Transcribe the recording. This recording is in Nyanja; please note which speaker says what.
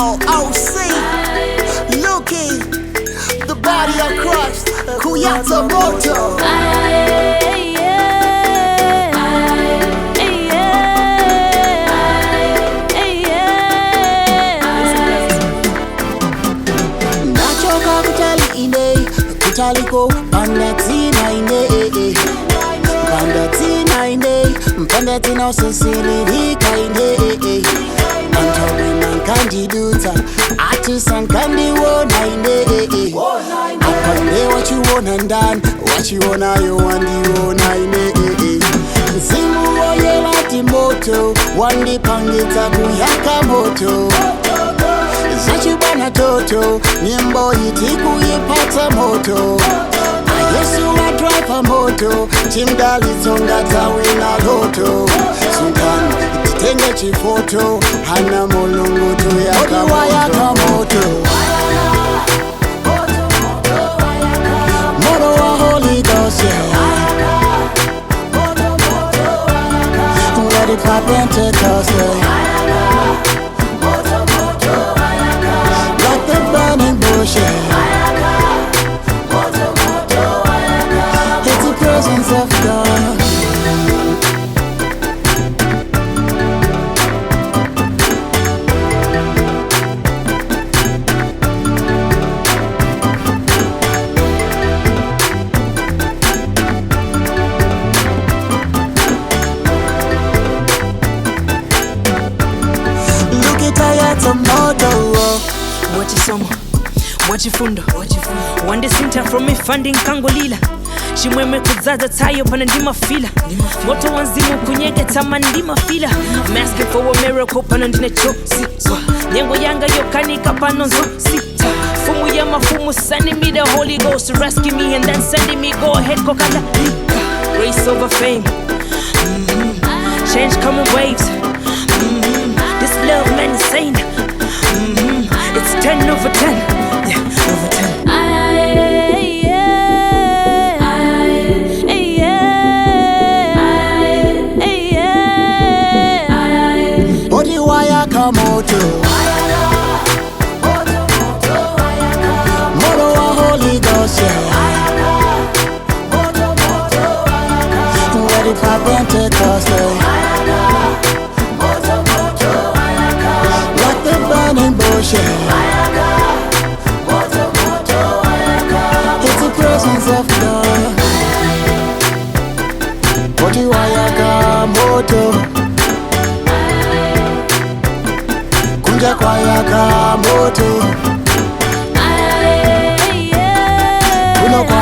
Speaker 1: moto, OC, Luki, the body of Christ, Kuyata moto. Nachoka kutali ine, kutaliko pandatina ine, pandatina ine, pandatina usisilirika ine. Antawe mankandiduta, atusan kandiwona ine. Apande what you wanna done, what you wanna you want you wanna ine. Zimu oye lati moto, wandi pangita kuyaka moto. Zachibana toto, nyimbo itiku yipata moto. Yesu wa drive moto, chimdali zonga tawe na loto. Sunkan, titenge chifoto, hana molungu tu yaka Wayaka moto. Moto wa Holy Ghost, yeah. Let it pop Pentecost, yeah. Like the burning bush, yeah. It's the presence of God. Look at Ayata moto.
Speaker 2: Wachisomo, wachifundo, wandesinta from me funding kangolila. Shimweme kuzaza tayo pana ndima fila. Moto wanzimu kunyegeta mandima fila. I'm asking for a miracle pana ndine chosi. Nyengo yanga yokanika panonzo sita. Fumu ya mafumu sending me the Holy Ghost to rescue me and then sending me go ahead kokala. Grace over fame. Change coming waves. This love man insane. It's 10 over 10. Yeah, over 10.
Speaker 1: Odi Wayaka moto. Moto wa Holy Ghost, yeah. Ready for Pentecost, yeah. Like the burning bush, yeah. It's the presence of God. Odi Wayaka moto. Kunja kwa Wayaka moto. Kuno kwa